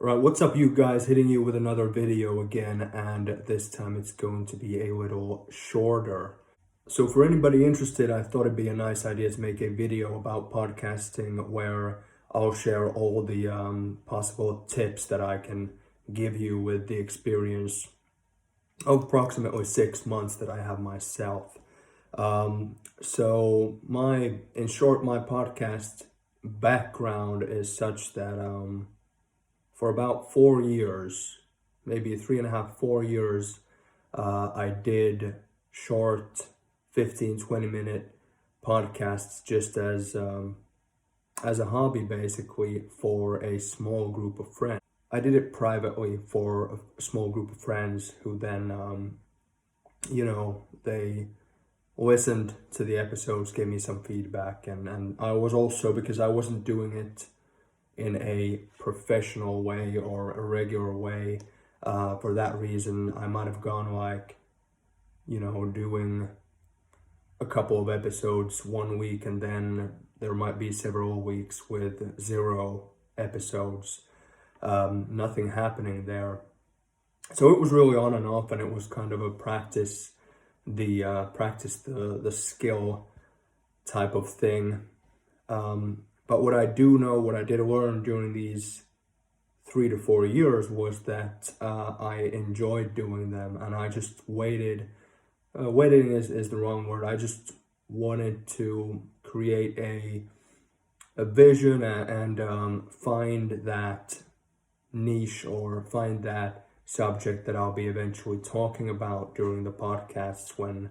Right, what's up you guys? Hitting you with another video again, and this time it's going to be a little shorter. So for anybody interested, I thought it'd be a nice idea to make a video about podcasting where I'll share all the possible tips that I can give you with the experience of approximately 6 months that I have myself. In short, my podcast background is such that for about 4 years, maybe 3.5, 4 years, I did short 15, 20-minute podcasts just as a hobby, basically, for a small group of friends. I did it privately for a small group of friends who then, they listened to the episodes, gave me some feedback, and I was also, because I wasn't doing it in a professional way or a regular way, for that reason, I might have gone doing a couple of episodes one week, and then there might be several weeks with 0 episodes, nothing happening there. So it was really on and off, and it was kind of a practice the skill type of thing. But what I do know, what I did learn during these 3 to 4 years was that I enjoyed doing them, and I just waited. Waiting is the wrong word. I just wanted to create a vision and find that niche, or find that subject that I'll be eventually talking about during the podcasts when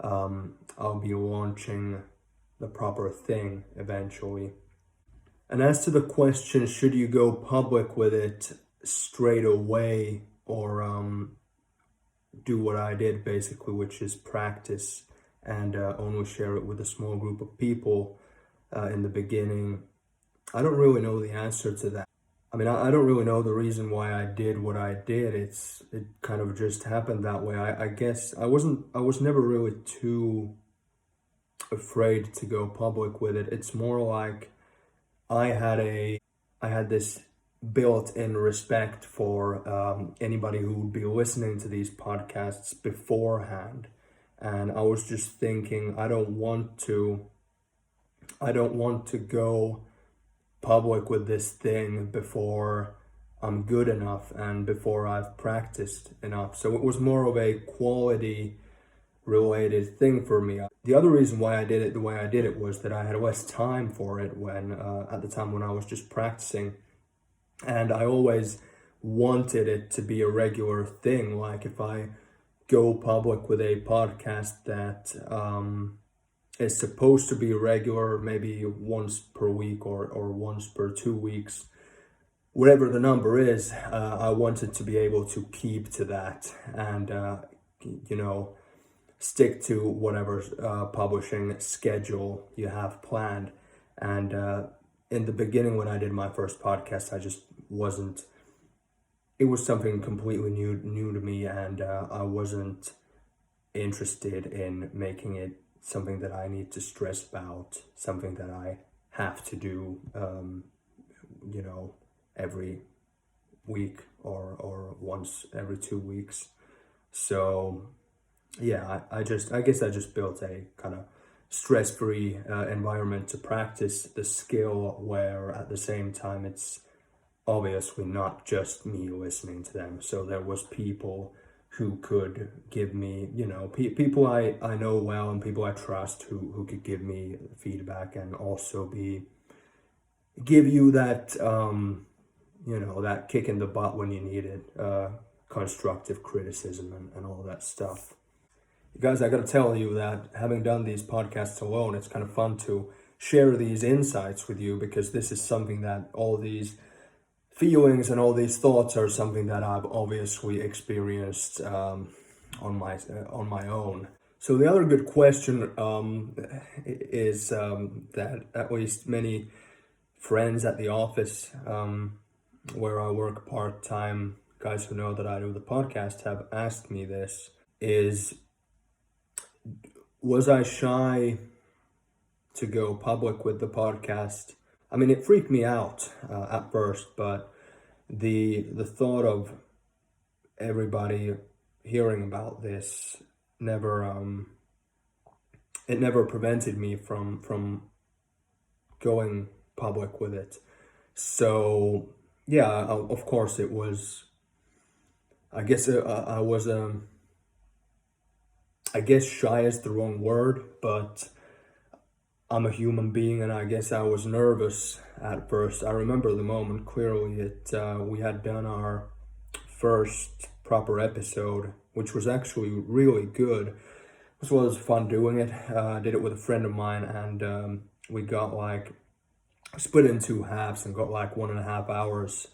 I'll be launching the proper thing eventually. And as to the question, should you go public with it straight away, or do what I did basically, which is practice and only share it with a small group of people in the beginning? I don't really know the answer to that. I mean, I don't really know the reason why I did what I did. It kind of just happened that way. I guess I was never really too afraid to go public with it. It's more like I had this built-in respect for anybody who would be listening to these podcasts beforehand, and I was just thinking, I don't want to go public with this thing before I'm good enough and before I've practiced enough. So it was more of a quality related thing for me. The other reason why I did it the way I did it was that I had less time for it when at the time when I was just practicing, and I always wanted it to be a regular thing. Like, if I go public with a podcast that is supposed to be regular, maybe once per week or once per 2 weeks, whatever the number is, I wanted to be able to keep to that and stick to whatever publishing schedule you have planned. And in the beginning, when I did my first podcast, I just wasn't. It was something completely new to me, and I wasn't interested in making it something that I need to stress about, something that I have to do, every week or once every 2 weeks. So yeah, I guess I just built a kind of stress-free environment to practice the skill, where at the same time it's obviously not just me listening to them. So there was people who could give me, people I know well and people I trust who could give me feedback, and also give you that, that kick in the butt when you need it, constructive criticism and all that stuff. You guys, I gotta tell you that having done these podcasts alone, it's kind of fun to share these insights with you, because this is something that all these feelings and all these thoughts are something that I've obviously experienced on my own. So the other good question is that at least many friends at the office where I work part-time, guys who know that I do the podcast, have asked me this, is, was I shy to go public with the podcast? I mean, it freaked me out at first, but the thought of everybody hearing about this never it never prevented me from going public with it. So yeah, of course it was. I guess I was I guess shy is the wrong word, but I'm a human being, and I guess I was nervous at first. I remember the moment clearly. We had done our first proper episode, which was actually really good. This was fun doing it. I did it with a friend of mine, and we got like split in two halves and got like 1.5 hours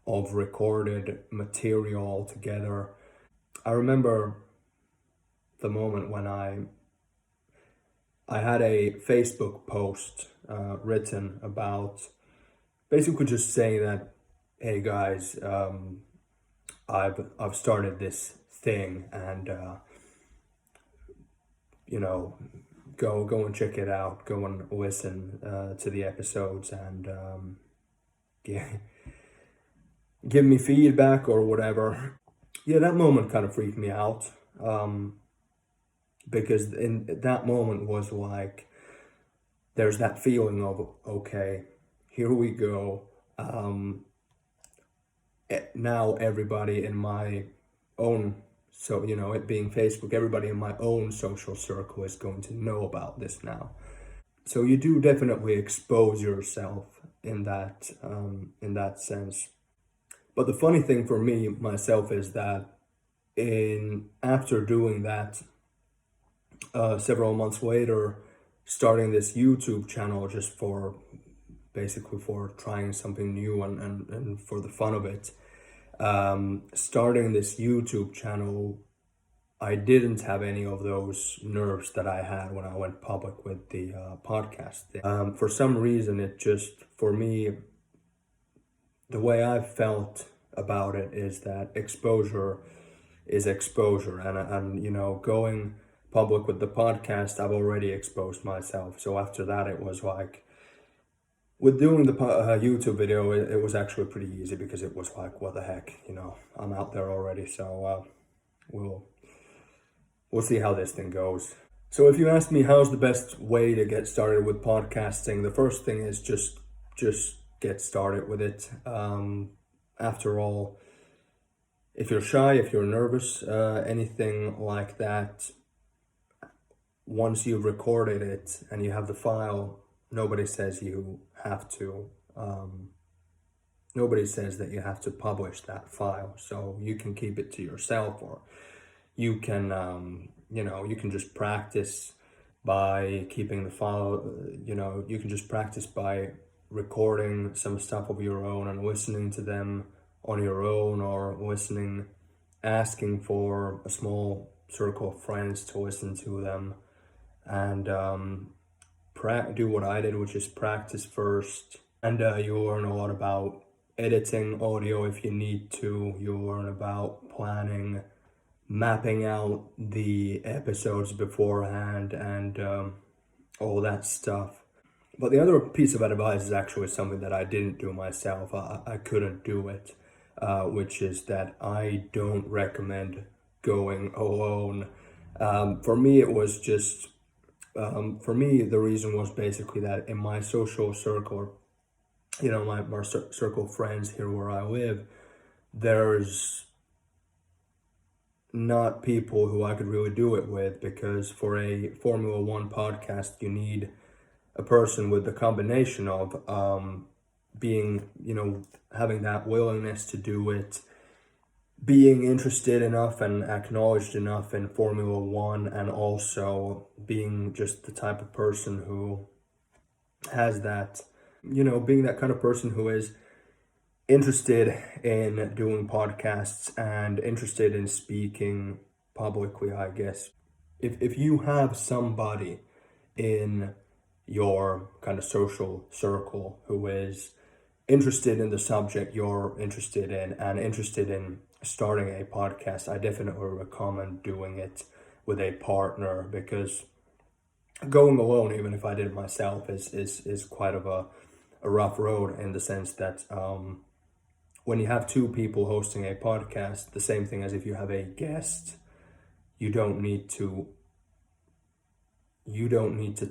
of recorded material together. I remember the moment when I had a Facebook post written about basically just saying that, hey guys, I've started this thing, and you know, go and check it out. Go and listen to the episodes, and yeah, give me feedback or whatever. Yeah, that moment kind of freaked me out, because in that moment was like there's that feeling of, okay, here we go. Now everybody in my own, so it being Facebook, everybody in my own social circle is going to know about this now. So you do definitely expose yourself in that sense. But the funny thing for me myself is that in after doing that, several months later, starting this YouTube channel just for basically for trying something new and for the fun of it. Starting this YouTube channel, I didn't have any of those nerves that I had when I went public with the podcast. For some reason, it just, for me, the way I felt about it is that exposure is exposure. And going public with the podcast, I've already exposed myself. So after that, it was like, with doing the YouTube video, it was actually pretty easy because it was like, what the heck, I'm out there already. So we'll see how this thing goes. So if you ask me how's the best way to get started with podcasting, the first thing is just get started with it. After all, if you're shy, if you're nervous, anything like that, once you've recorded it and you have the file, nobody says you have to. Nobody says that you have to publish that file, so you can keep it to yourself, or you can, you can just practice by keeping the file. You can just practice by recording some stuff of your own and listening to them on your own, or asking for a small circle of friends to listen to them, and do what I did, which is practice first. And you'll learn a lot about editing audio if you need to. You'll learn about planning, mapping out the episodes beforehand, and all that stuff. But the other piece of advice is actually something that I didn't do myself. I couldn't do it, which is that I don't recommend going alone. For me, it was just, for me, the reason was basically that in my social circle, my circle of friends here where I live, there's not people who I could really do it with, because for a Formula One podcast, you need a person with the combination of being, having that willingness to do it, being interested enough and acknowledged enough in Formula One, and also being just the type of person who has that, being that kind of person who is interested in doing podcasts and interested in speaking publicly, I guess. If you have somebody in your kind of social circle who is interested in the subject you're interested in and interested in starting a podcast, I definitely recommend doing it with a partner, because going alone, even if I did it myself, is quite of a rough road, in the sense that when you have two people hosting a podcast, the same thing as if you have a guest, you don't need to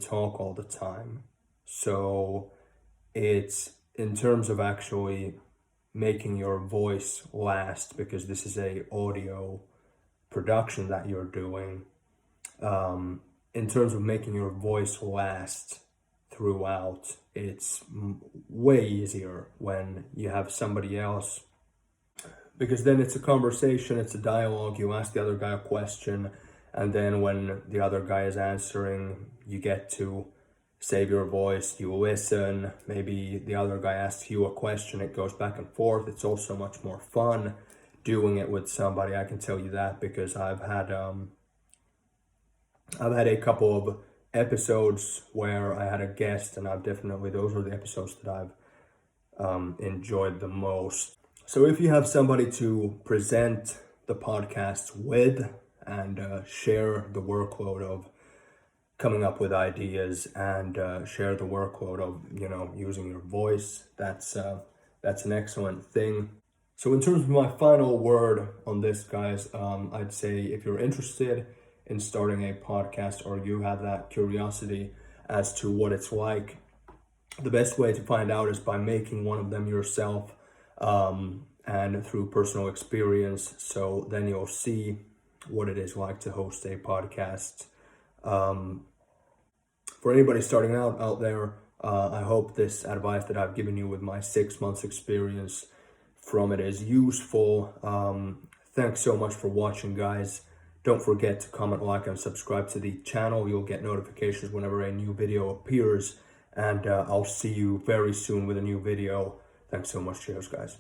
talk all the time. So it's in terms of actually making your voice last, because this is a audio production that you're doing, in terms of making your voice last throughout, it's way easier when you have somebody else, because then it's a conversation, it's a dialogue. You ask the other guy a question, and then when the other guy is answering, you get to save your voice, you listen. Maybe the other guy asks you a question, it goes back and forth. It's also much more fun doing it with somebody, I can tell you that, because I've had a couple of episodes where I had a guest, and those are the episodes that I've enjoyed the most. So if you have somebody to present the podcast with and share the workload of coming up with ideas and share the workload of, using your voice, that's an excellent thing. So in terms of my final word on this, guys, I'd say if you're interested in starting a podcast, or you have that curiosity as to what it's like, the best way to find out is by making one of them yourself, and through personal experience. So then you'll see what it is like to host a podcast. For anybody starting out there, I hope this advice that I've given you with my 6 months experience from it is useful. Thanks so much for watching, guys. Don't forget to comment, like, and subscribe to the channel. You'll get notifications whenever a new video appears, and I'll see you very soon with a new video. Thanks so much. Cheers, guys.